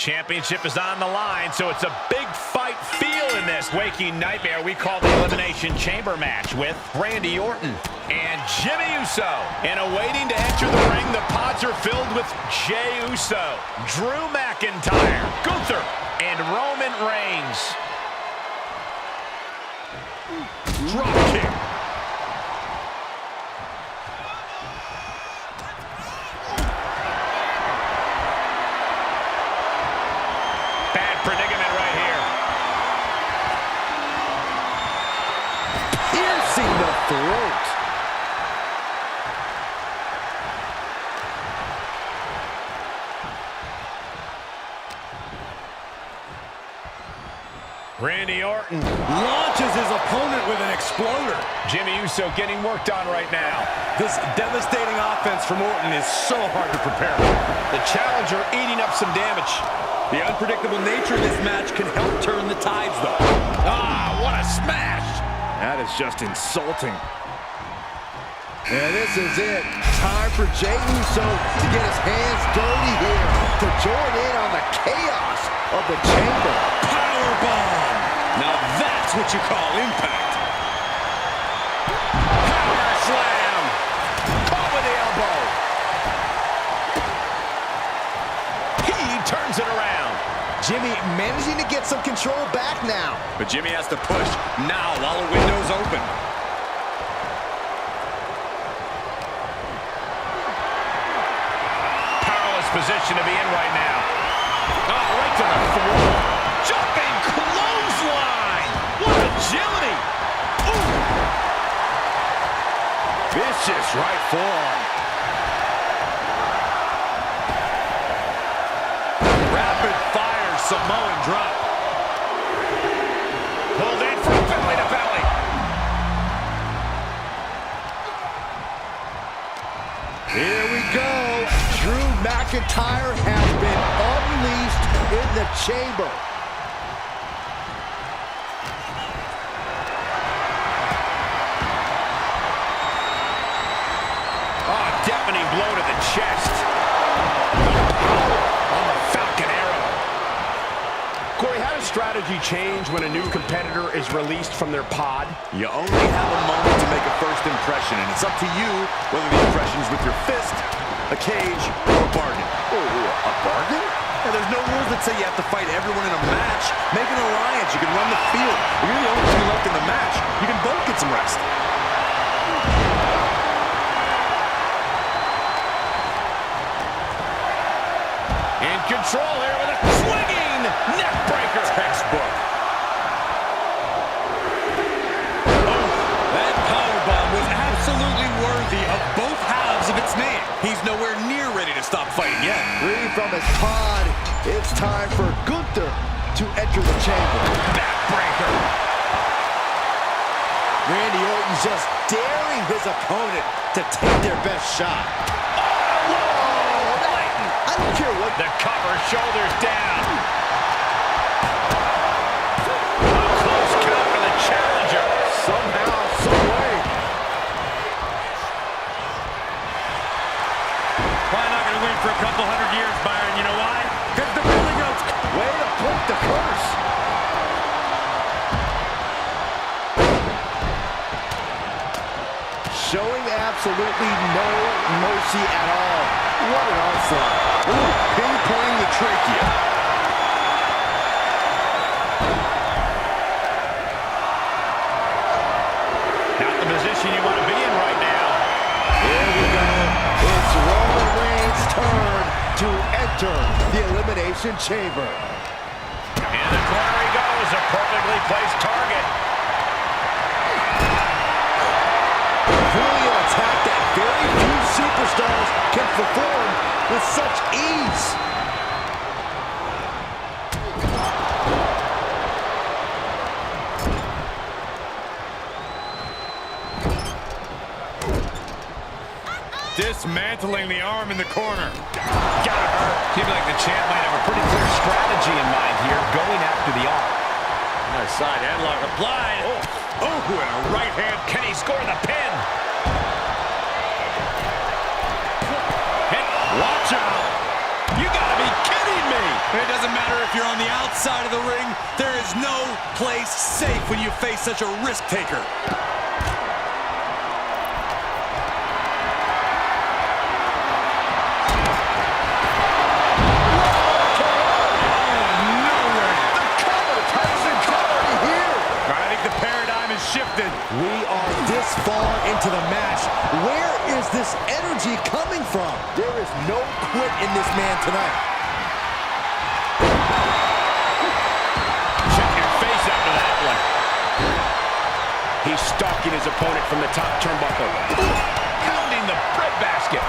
Championship is on the line, so it's a big fight feel in this waking nightmare we call the Elimination Chamber match with Randy Orton and Jimmy Uso. And awaiting to enter the ring, the pods are filled with Jey Uso, Drew McIntyre, Gunther, and Roman Reigns. Drop kick. Predicament right here. Piercing the throat. Randy Orton launches his opponent with an exploder. Jimmy Uso getting worked on right now. This devastating offense from Orton is so hard to prepare. The challenger eating up some damage. The unpredictable nature of this match can help turn the tides, though. Ah, what a smash! That is just insulting. And this is it. Time for Jey Uso to get his hands dirty here, to join in on the chaos of the chamber. Powerbomb! Now that's what you call impact. Power slam! Caught with the elbow. He turns it around. Jimmy managing to get some control back now. But Jimmy has to push now while the window's open. Powerless position to be in right now. Oh, right to the throat. Jumping clothesline. What agility. Ooh. Vicious right forearm. Rapid fire Samoan drop. Pulled in from belly to belly. Here we go. Drew McIntyre has been unleashed in the chamber. Oh, deafening blow to the chest. The power on the Falcon Arrow. Corey, how does strategy change when a new competitor is released from their pod? You only have a moment to make a first impression, and it's up to you whether the impression is with your fist, a cage, or a bargain. Oh, a bargain? And there's no rules that say you have to fight everyone in a match. Make an alliance. You can run the field. If you're the only two left in the match, you can both get some rest. In control here with a swinging neck breaker. Textbook. That powerbomb was absolutely worthy of both halves of its name. He's nowhere near ready to stop fighting yet. Free from his pod, it's time for Gunther to enter the chamber. Backbreaker. Randy Orton's just daring his opponent to take their best shot. I don't care what. The cover, shoulders down. A close count for the challenger. Somehow, some way. Probably not going to win for a couple hundred years, Byron. You know why? Because the Billy Goats. Way to put the curse. Showing absolutely no mercy at all. What an onslaught. Ooh, pinpointing the trachea. Not the position you want to be in right now. Here we go. It's Roman Reigns' turn to enter the Elimination Chamber. In the corner he goes, a perfectly placed target. Really an attack that very few superstars can perform with such ease. Dismantling the arm in the corner. Gotta hurt. Seems like the champ might have a pretty clear strategy in mind here, going after the arm. Nice side headlock applied. Oh, and a right hand. Can he score the pin? Hit. Watch out. You gotta be kidding me. It doesn't matter if you're on the outside of the ring. There is no place safe when you face such a risk taker. Shifted. We are this far into the match. Where is this energy coming from? There is no quit in this man tonight. Check your face after that one. He's stalking his opponent from the top turnbuckle. Pounding the breadbasket.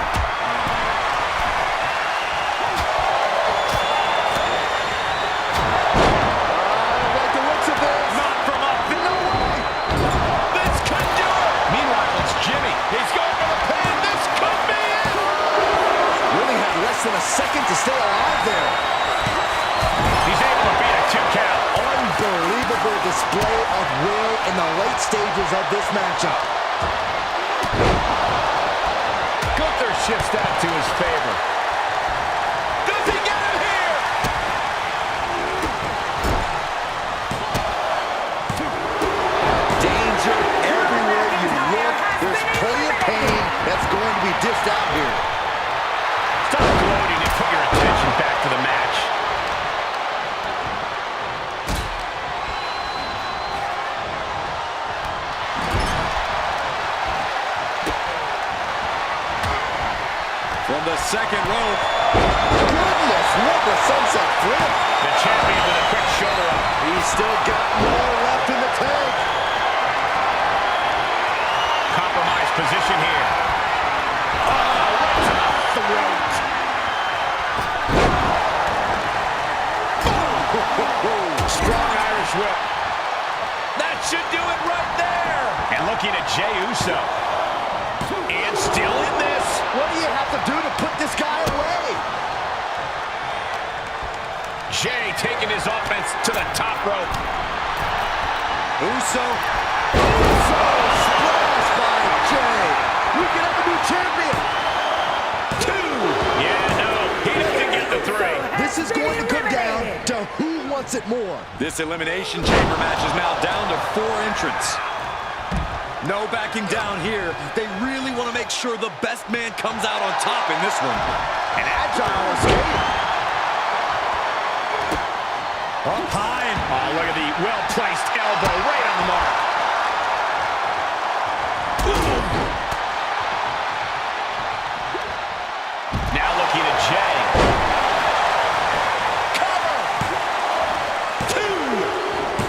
Than a second to stay alive there. He's able to beat a 2 count. Unbelievable display of will in the late stages of this matchup. Gunther shifts that to his favor. Does he get him here? Danger everywhere you look. There's plenty of pain that's going to be dished out here. Stop gloating and put your attention back to the match. From the second rope. Goodness, what the sunset flip. The champion with a quick shoulder up. He's still got more left in the tank. Compromised position here. Oh, right to the throat. Strong Irish whip. That should do it right there. And looking at Jey Uso. And still in this. What do you have to do to put this guy away? Jey taking his offense to the top rope. Uso. Splash by Jey. We can have a new champion. 2. Yeah, no. He doesn't get the 3. This is going to come down to who wants it more. This Elimination Chamber match is now down to 4 entrants. No backing down here. They really want to make sure the best man comes out on top in this one. An agile escape. Up high. Oh, look at the well-placed elbow right on the mark. Now looking at Jey. Cover. 2.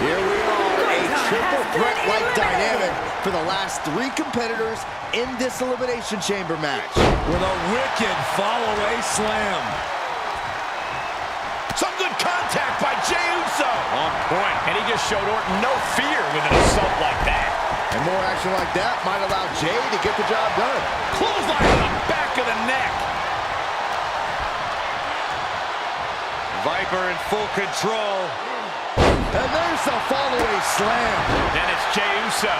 Here we are, a triple threat-like dynamic for the last 3 competitors in this Elimination Chamber match. With a wicked fall-away slam. Some good contact by Jey Uso. On point. And he just showed Orton no fear with an assault like that. And more action like that might allow Jey to get the job done. Clothesline on the back of the neck. Viper in full control. And there's the fall-away slam. Then it's Jey Uso.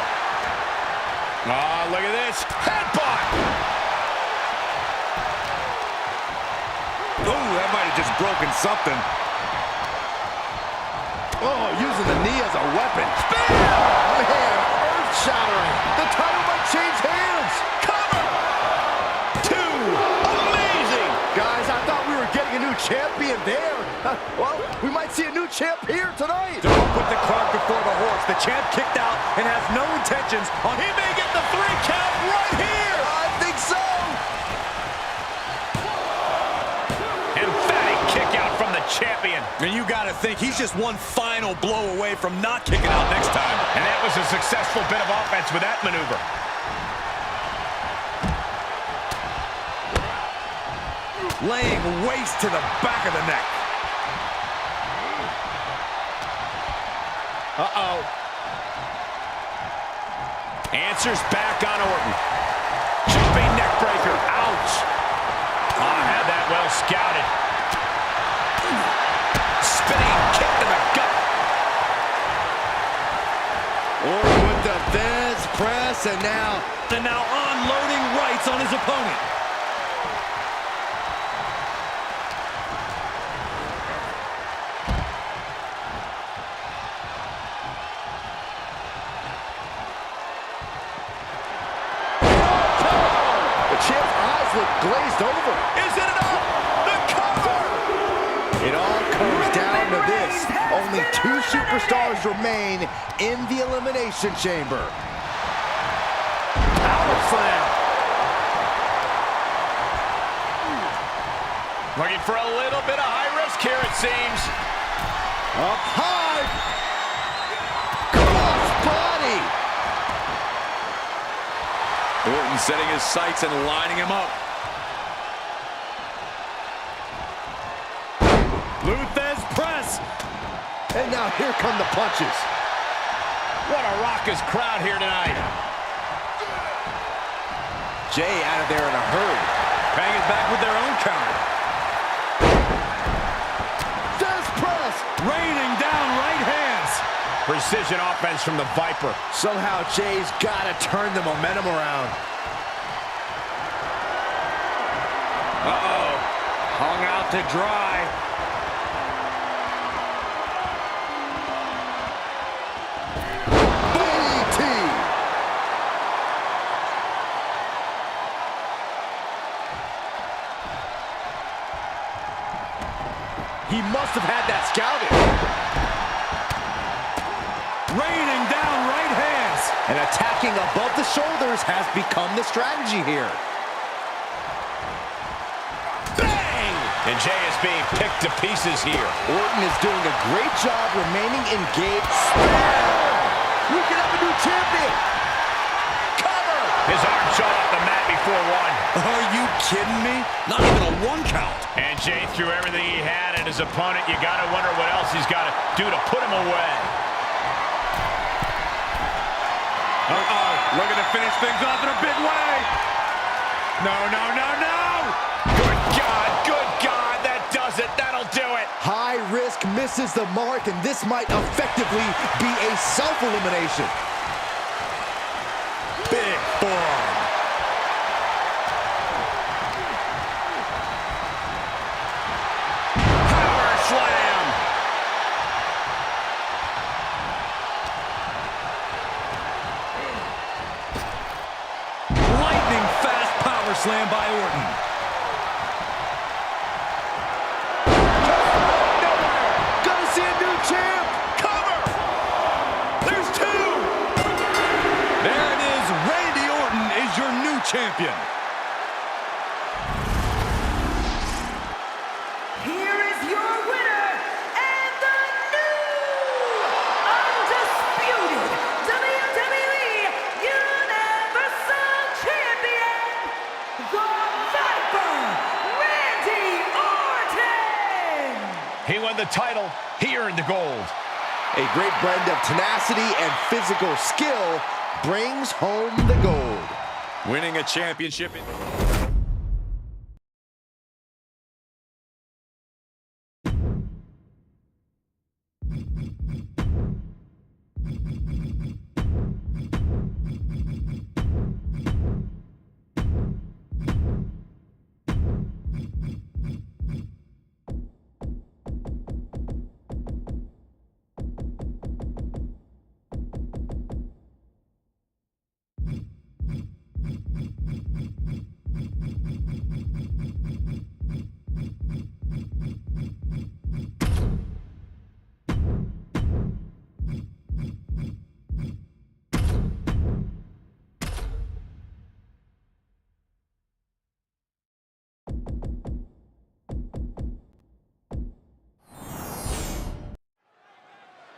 Oh, look at this. Headbutt. Oh, that might have just broken something. Oh, using the knee as a weapon. Man, earth-shattering. The title might change hands. Cover. 2. Amazing. Guys, I thought we were getting a new champion there. Well, we might see a new champ here tonight. Don't put the cart before the horse. The champ kicked out and has no intentions on... He may get the 3 count right here. I think so. Emphatic kick out from the champion. And you got to think he's just one final blow away from not kicking out next time. And that was a successful bit of offense with that maneuver. Laying waste to the back of the neck. Uh-oh. Answers back on Orton. Jumping neck breaker. Ouch. Oh, had that well scouted. Spinning kick to the gut. Orton with the Vez press, and now unloading rights on his opponent. look glazed over. Is it enough? The cover! It all comes down to this. Only 2 superstars remain in the Elimination Chamber. Power slam! Looking for a little bit of high risk here, it seems. Up high. Cross body. Orton setting his sights and lining him up. Luthez press. And now here come the punches. What a raucous crowd here tonight. Jay out of there in a hurry. Banging back with their own counter. Does press. Raining down right hands. Precision offense from the Viper. Somehow Jay's got to turn the momentum around. Uh-oh. Hung out to dry. DDT. He must have had that scouted. Raining down right hands. And attacking above the shoulders has become the strategy here. Bang! And Jay is being picked to pieces here. Orton is doing a great job remaining engaged. Spam! We can have a new champion. Cover! His arm shot off the mat before one. Are you kidding me? Not even a 1 count. And Jay threw everything he had at his opponent. You got to wonder what else he's got to do to put him away. Uh-oh. Looking to finish things off in a big way. No, no, no, no! Good God, that does it. That'll do it. High risk misses the mark, and this might effectively be a self-elimination. Big forearm. Power slam. Lightning fast power slam by Orton. Gonna see a new champ. Cover. There's 2. There it is. Randy Orton is your new champion. Here is your winner and the new undisputed WWE Universal Champion, the Viper, Randy Orton. He won the title. He earned the gold. A great blend of tenacity and physical skill brings home the gold. Winning a championship.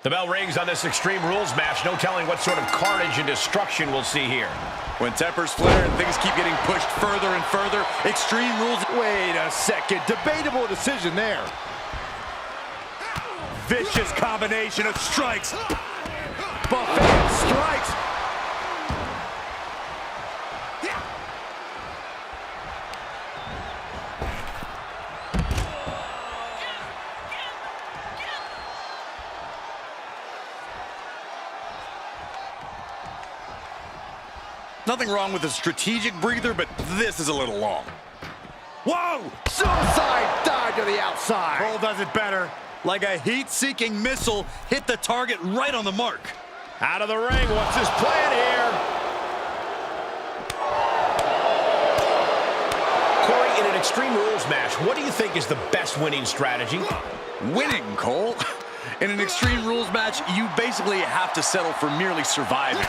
The bell rings on this Extreme Rules match. No telling what sort of carnage and destruction we'll see here. When tempers flare and things keep getting pushed further and further, Extreme Rules... Wait a second. Debatable decision there. Vicious combination of strikes. Buffet of strikes. Nothing wrong with a strategic breather, but this is a little long. Whoa! Suicide dive to the outside. Cole does it better. Like a heat-seeking missile, hit the target right on the mark. Out of the ring, what's his plan here? Extreme Rules match, what do you think is the best winning strategy? Winning, Cole. In an Extreme Rules match, you basically have to settle for merely surviving.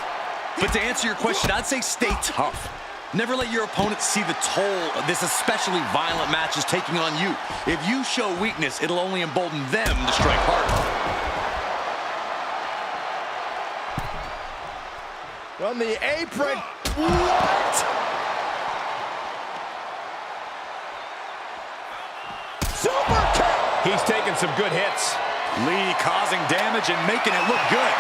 But to answer your question, I'd say stay tough. Never let your opponent see the toll this especially violent match is taking on you. If you show weakness, it'll only embolden them to strike harder. From the apron. What? Super kick. He's taking some good hits. Lee causing damage and making it look good.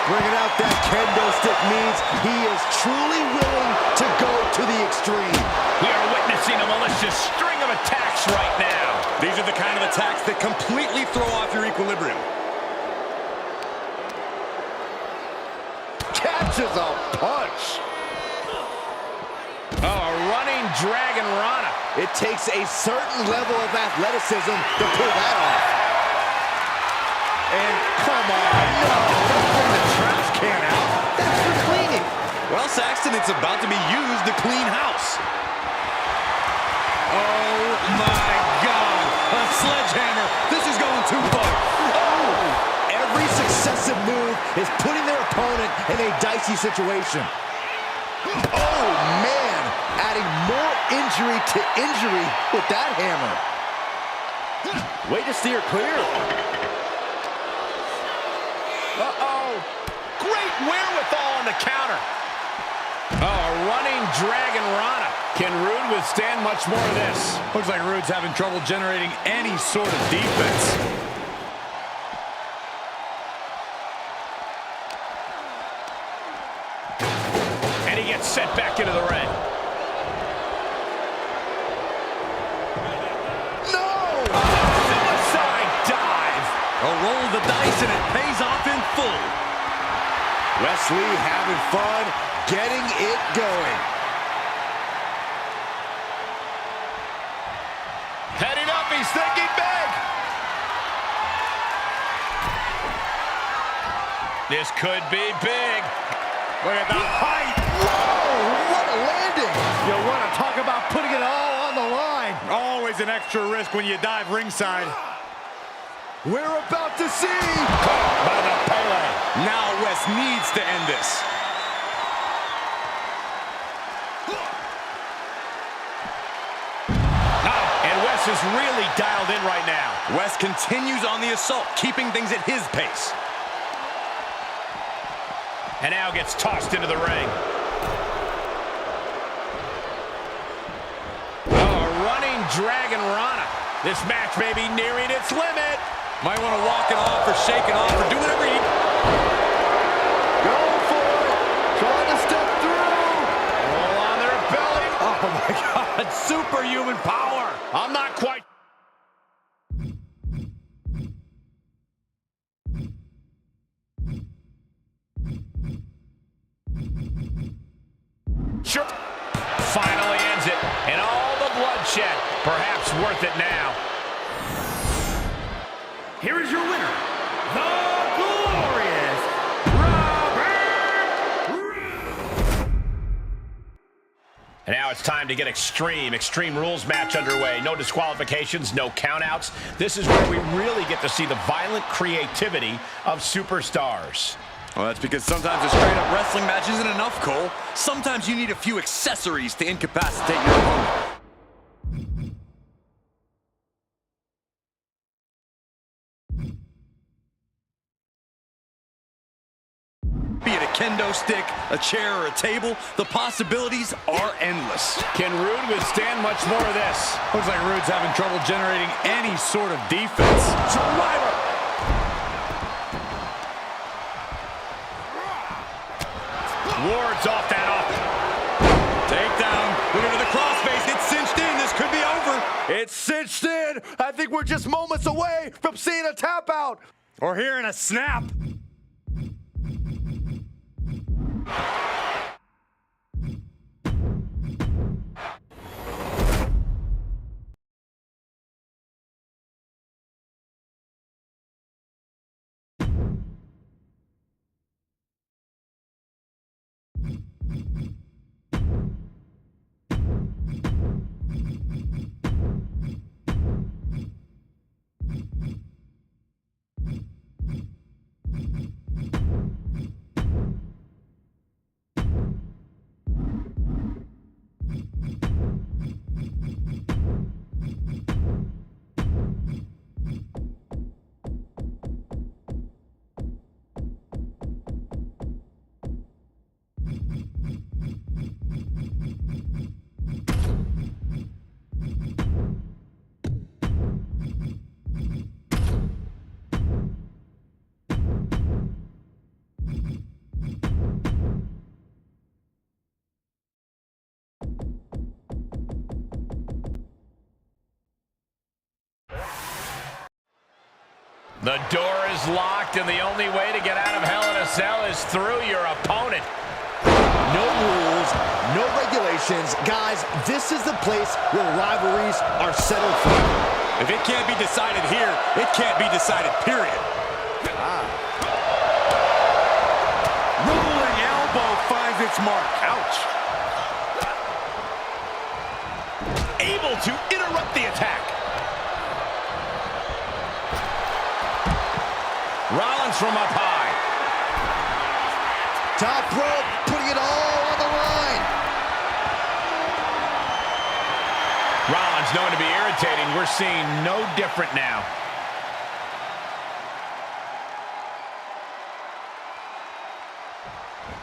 Bringing out that kendo stick means he is truly willing to go to the extreme. We are witnessing a malicious string of attacks right now. These are the kind of attacks that completely throw off your equilibrium. Catches a punch. Oh, a running Dragon Rana. It takes a certain level of athleticism to pull that off. And come on, no, don't bring the trash can out. That's for cleaning. Well, Saxton, it's about to be used to clean house. Oh, my God. A sledgehammer. This is going too far. Oh! Every successive move is putting their opponent in a dicey situation. Oh, man. Adding more injury to injury with that hammer. Way to steer clear. Uh-oh. Great wherewithal on the counter. Oh, a running Dragon Rana. Can Rude withstand much more of this? Looks like Rude's having trouble generating any sort of defense. And he gets sent back into the ring. No! Suicide dive. A roll of the dice and it pays off in full. Wesley having fun, getting it going. Heading up, he's thinking big. This could be big. Look at the height. Whoa, what a landing. You want to talk about putting it all on the line. Always an extra risk when you dive ringside. We're about to see. By the Pele. Now West needs to end this. And Wes is really dialed in right now. West continues on the assault, keeping things at his pace. And now gets tossed into the ring. Oh, a running Dragon Rana. This match may be nearing its limit. Might want to walk it off or shake it off or do whatever you... Go for it. Trying to step through. Roll on their belly. Oh, my God. Superhuman power. I'm not quite... Sure. Finally ends it. And all the bloodshed. Perhaps worth it now. Here is your winner, the glorious Robert. And now it's time to get extreme. Extreme Rules match underway. No disqualifications, no countouts. This is where we really get to see the violent creativity of superstars. Well, that's because sometimes a straight-up wrestling match isn't enough, Cole. Sometimes you need a few accessories to incapacitate your opponent. Be it a kendo stick, a chair, or a table, the possibilities are endless. Can Rude withstand much more of this? Looks like Rude's having trouble generating any sort of defense. Survivor! Wards off that off. Takedown. Look at the crossface. It's cinched in. This could be over. It's cinched in. I think we're just moments away from seeing a tap out. Or hearing a snap. The door is locked, and the only way to get out of Hell in a Cell is through your opponent. No rules, no regulations. Guys, this is the place where rivalries are settled for. If it can't be decided here, it can't be decided, period. Rolling elbow finds its mark. Ouch. Able to interrupt the attack. Rollins from up high. Top rope, putting it all on the line. Rollins known to be irritating. We're seeing no different now.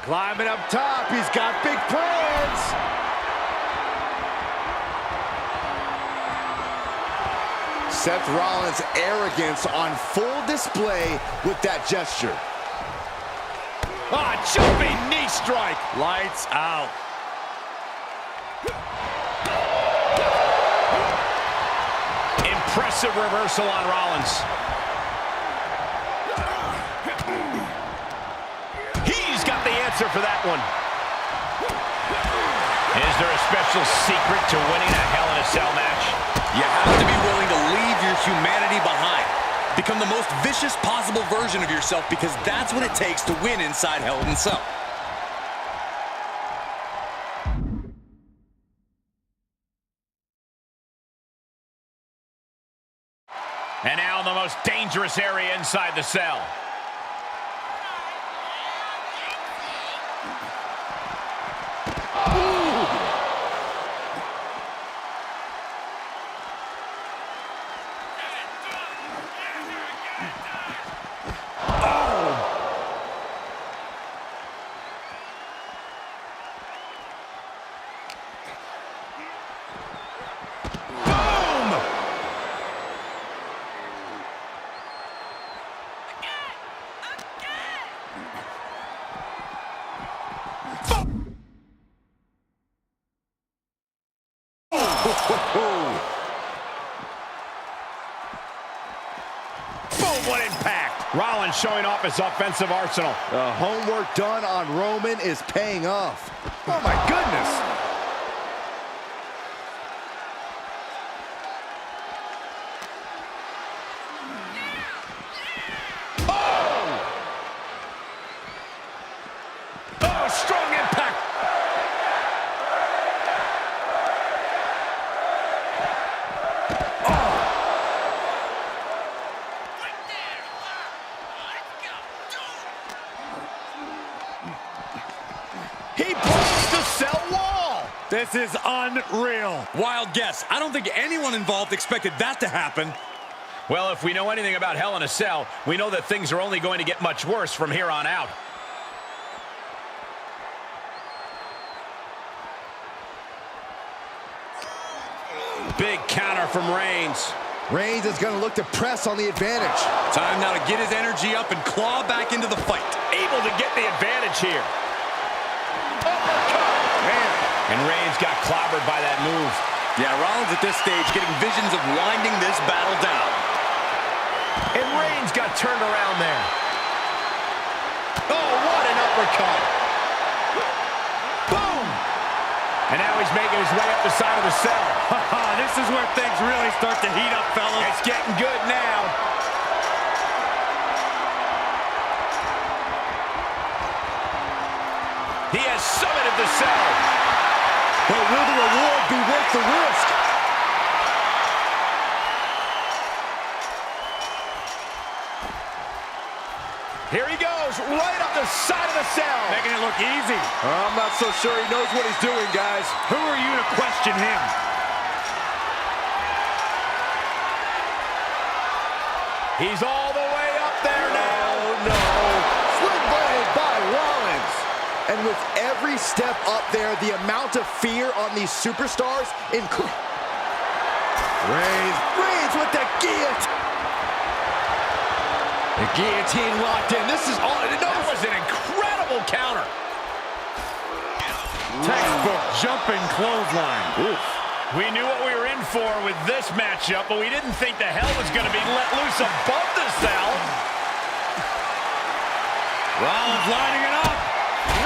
Climbing up top, he's got big plans. Seth Rollins' arrogance on full display with that gesture. Jumping knee strike. Lights out. Impressive reversal on Rollins. He's got the answer for that one. Is there a special secret to winning a Hell in a Cell match? You have to be willing to leave your humanity behind. Become the most vicious possible version of yourself, because that's what it takes to win inside Hell in a Cell. And now in the most dangerous area inside the cell. Boom, what impact. Rollins showing off his offensive arsenal. The homework done on Roman is paying off. Oh, my goodness. Oh, strong impact. He breaks the cell wall. This is unreal. Wild guess. I don't think anyone involved expected that to happen. Well, if we know anything about Hell in a Cell, we know that things are only going to get much worse from here on out. Big counter from Reigns. Reigns is going to look to press on the advantage. Time now to get his energy up and claw back into the fight. Able to get the advantage here. Uppercut. Man. And Reigns got clobbered by that move. Yeah, Rollins at this stage getting visions of winding this battle down. And Reigns got turned around there. Oh, what an uppercut. Boom. And now he's making his way up the side of the cell. This is where things really start to heat up, fellas. It's getting good now. He has summited the cell. But will the reward be worth the risk? Here he goes, right up the side of the cell. Making it look easy. I'm not so sure he knows what he's doing, guys. Who are you to question him? He's all the way up there now. Oh, no. Sling blade by Rollins. And with every step up there, the amount of fear on these superstars increases. Reigns with the guillotine. The guillotine locked in. This is all. That was an incredible counter. Textbook jumping clothesline. Oof. We knew what we were in for with this matchup, but we didn't think the hell was going to be let loose above the cell. Rollins lining it up.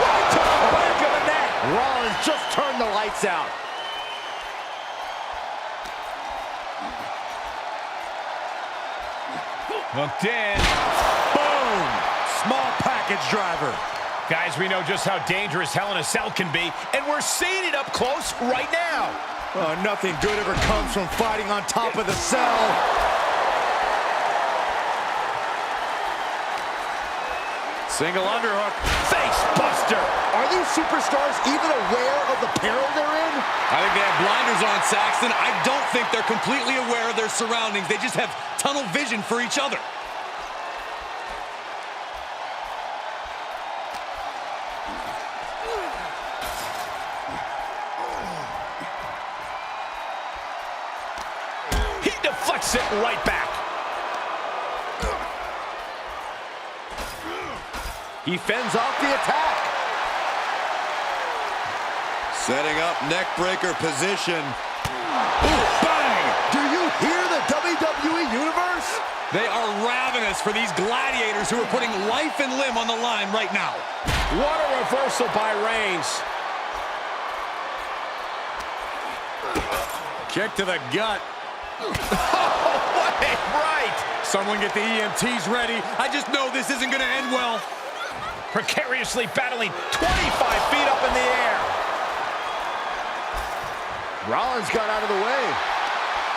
Right to the back of the neck. Rollins just turned the lights out. Hooked in. Boom. Small package driver. Guys, we know just how dangerous Hell in a Cell can be, and we're seeing it up close right now. Oh, nothing good ever comes from fighting on top of the cell. Single underhook. Face buster. Are these superstars even aware of the peril they're in? I think they have blinders on, Saxton. I don't think they're completely aware of their surroundings. They just have tunnel vision for each other. He deflects it right back. He fends off the attack. Setting up neck breaker position. Ooh, bang! Do you hear the WWE Universe? They are ravenous for these gladiators who are putting life and limb on the line right now. What a reversal by Reigns. Kick to the gut. Right. Someone get the EMTs ready. I just know this isn't going to end well. Precariously battling 25 feet up in the air. Rollins got out of the way.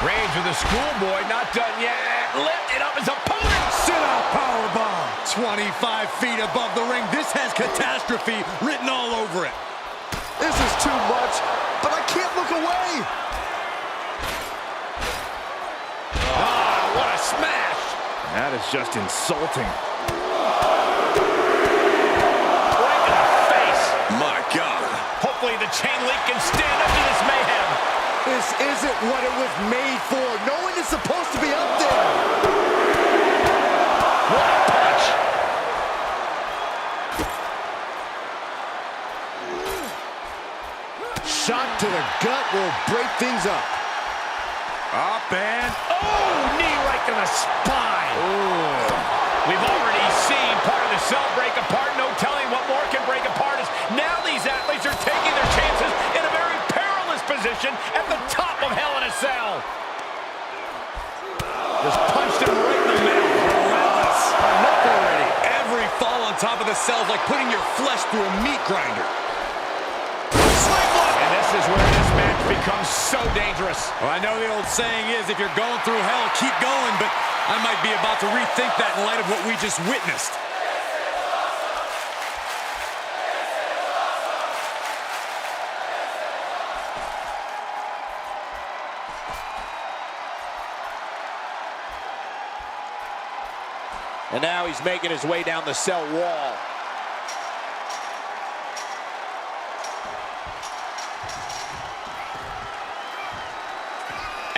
Reigns with a schoolboy, not done yet. Lifted up his opponent. Sit-out powerbomb. 25 feet above the ring. This has catastrophe written all over it. This is too much, but I can't look away. What a smash. That is just insulting. Right in the face. My God. Hopefully the chain link can stand up to this mayhem. This isn't what it was made for. No one is supposed to be up there. What a punch. Shot to the gut will break things up. Up and... Oh, knee right to the spine. We've already seen part of the cell break apart. No telling what more can break apart. As now these athletes are taking their chances in a very perilous position at the top of Hell in a Cell. Just punched him right in the mouth. Relentless. Enough already. Every fall on top of the cell is like putting your flesh through a meat grinder. And this is where this match becomes so dangerous. Well, I know the old saying is, if you're going through hell, keep going, but I might be about to rethink that in light of what we just witnessed. And now he's making his way down the cell wall.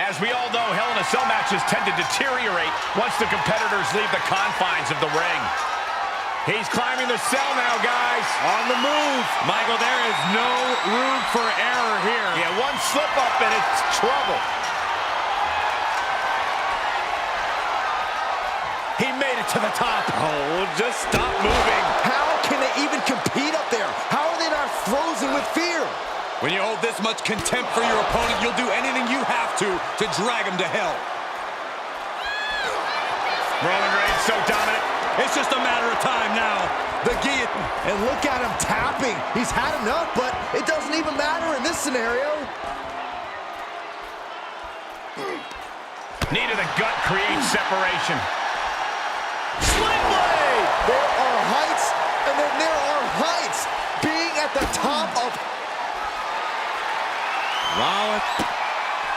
As we all know, Hell in a Cell matches tend to deteriorate once the competitors leave the confines of the ring. He's climbing the cell now, guys. On the move. Michael, there is no room for error here. Yeah, one slip up and it's trouble. He made it to the top. Oh, just stop moving. How can they even compete up there? How are they not frozen with fear? When you hold this much contempt for your opponent, you'll do anything you have to drag him to hell. Roman Reigns so dominant. It's just a matter of time now. The guillotine. And look at him tapping. He's had enough, but it doesn't even matter in this scenario. Knee to the gut creates separation. Sling blade! There are heights, and then there are heights. Being at the top of... Rollins.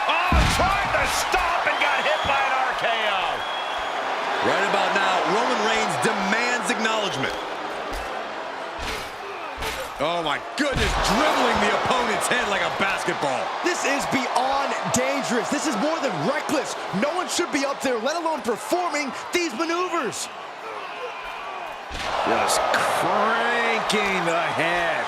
Oh, tried to stop and got hit by an RKO. Right about now, Roman Reigns demands acknowledgement. Oh my goodness, dribbling the opponent's head like a basketball. This is beyond dangerous. This is more than reckless. No one should be up there, let alone performing these maneuvers. Just cranking the head.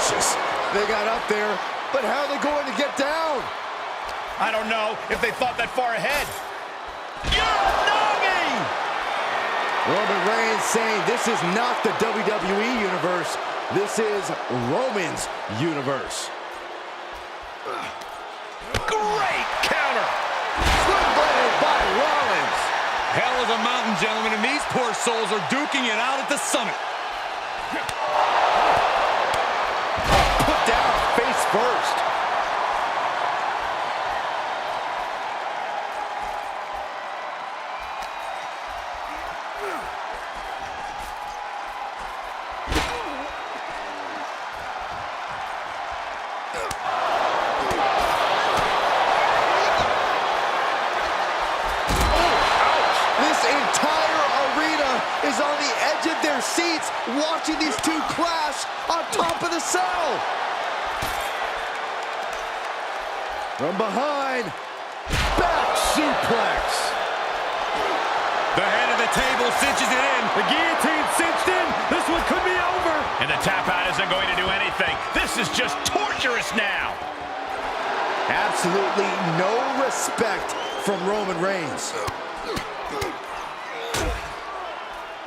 vicious. They got up there, but how are they going to get down? I don't know if they thought that far ahead. Uranagi! Roman Reigns saying this is not the WWE Universe. This is Roman's universe. Great counter! Good by Rollins. Hell is a mountain, gentlemen, and these poor souls are duking it out at the summit. Put down face first. Is on the edge of their seats watching these two clash on top of the cell. From behind, back suplex. The head of the table cinches it in. The guillotine cinched in. This one could be over. And the tap out isn't going to do anything. This is just torturous now. Absolutely no respect from Roman Reigns.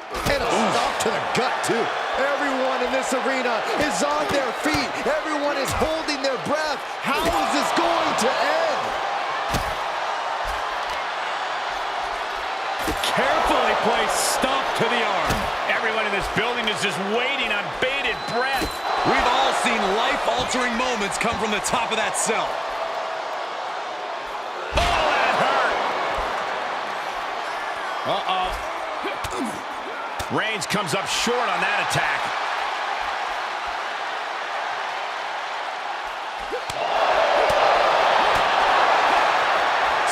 And a stop to the gut, too. Everyone in this arena is on their feet. Everyone is holding their breath. How is this going to end? Carefully placed stomp to the arm. Everyone in this building is just waiting on bated breath. We've all seen life-altering moments come from the top of that cell. Oh, that hurt. Reigns comes up short on that attack.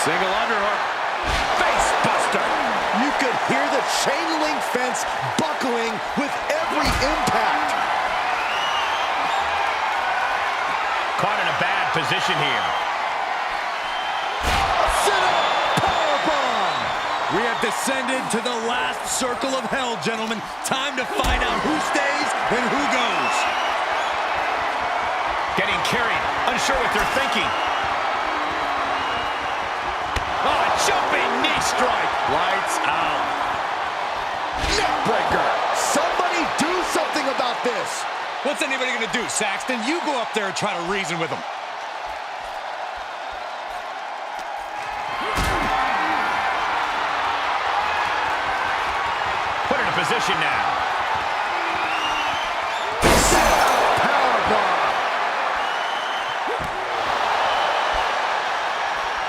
Single underhook. Face buster. You could hear the chain link fence buckling with every impact. Caught in a bad position here. Sit-up powerbomb. We have descended to the last circle of hell, gentlemen. Time to find out who stays and who goes. Getting carried, unsure what they're thinking. Oh, a jumping knee strike. Lights out. Neckbreaker. Somebody do something about this. What's anybody gonna do, Saxton? You go up there and try to reason with them. Put in a position now. Powerbomb.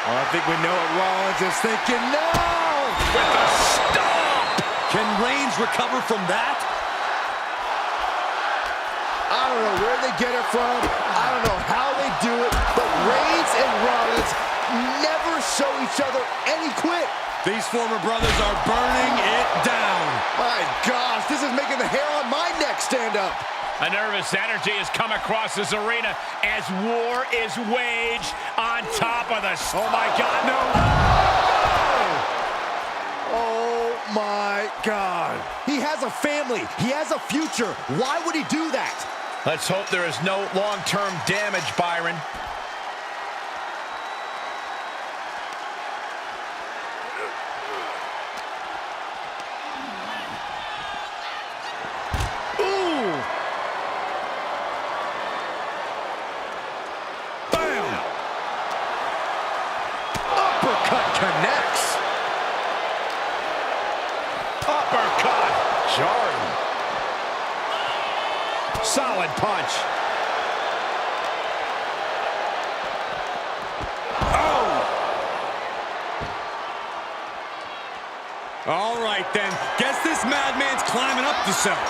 Well, I think we know what Rollins is thinking now. With a stomp. Can Reigns recover from that? I don't know where they get it from. I don't know how they do it, but Reigns and Rollins never show each other any quit. These former brothers are burning it down. My gosh, this is making the hair on my neck stand up. A nervous energy has come across this arena as war is waged on top of the... Oh, my God, no. Oh, my God. He has a family. He has a future. Why would he do that? Let's hope there is no long-term damage, Byron. Connects. Uppercut. Jarring. Solid punch. Oh! All right, then. Guess this madman's climbing up the cell.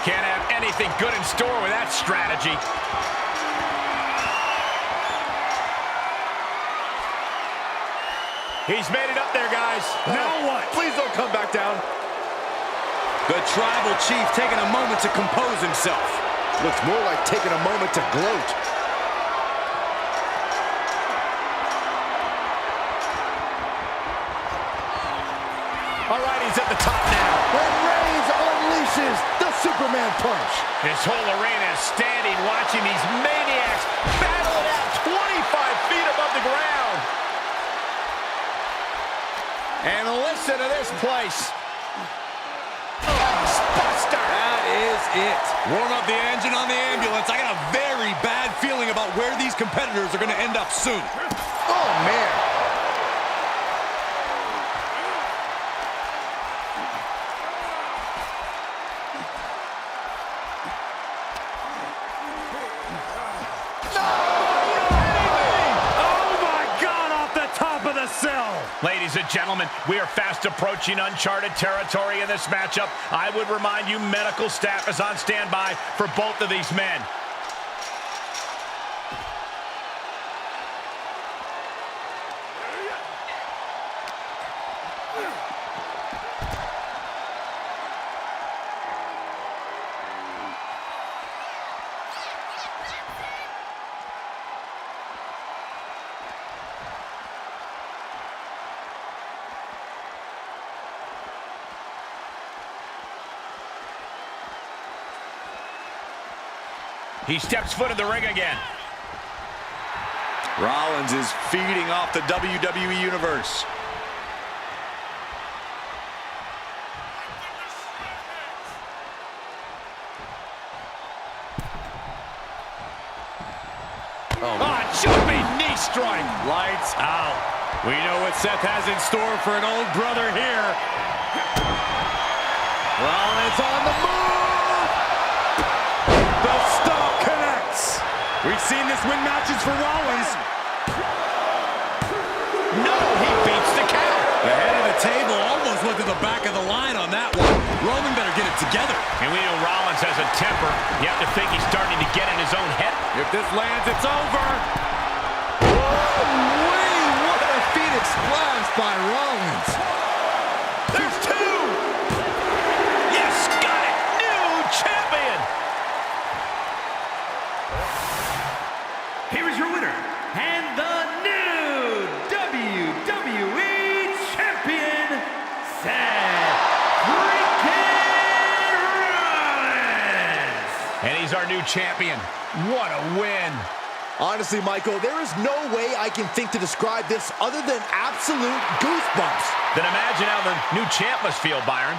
Can't have anything good in store with that strategy. He's made it up there, guys. Now what? Please don't come back down. The tribal chief taking a moment to compose himself. Looks more like taking a moment to gloat. All right, he's at the top now. When Reigns unleashes the Superman punch. This whole arena is standing watching these maniacs battle it out 25 feet above the ground. And listen to this place. Buster. That is it. Warm up the engine on the ambulance. I got a very bad feeling about where these competitors are going to end up soon. Oh, man. Ladies and gentlemen, we are fast approaching uncharted territory in this matchup. I would remind you, medical staff is on standby for both of these men. He steps foot in the ring again. Rollins is feeding off the WWE Universe. Jumping knee strike. Lights out. We know what Seth has in store for an old brother here. Rollins on the move. The stomp connects. We've seen this win matches for Rollins. No, he beats the count. The head of the table almost went to the back of the line on that one. Roman better get it together. And we know Rollins has a temper. You have to think he's starting to get in his own head. If this lands, it's over. What a Phoenix splash by Rollins. There's two. Yes, got it. New champion. Here is your winner, and the new WWE Champion, Seth freaking Rollins! And he's our new champion. What a win. Honestly, Michael, there is no way I can think to describe this other than absolute goosebumps. Then imagine how the new champ must feel, Byron.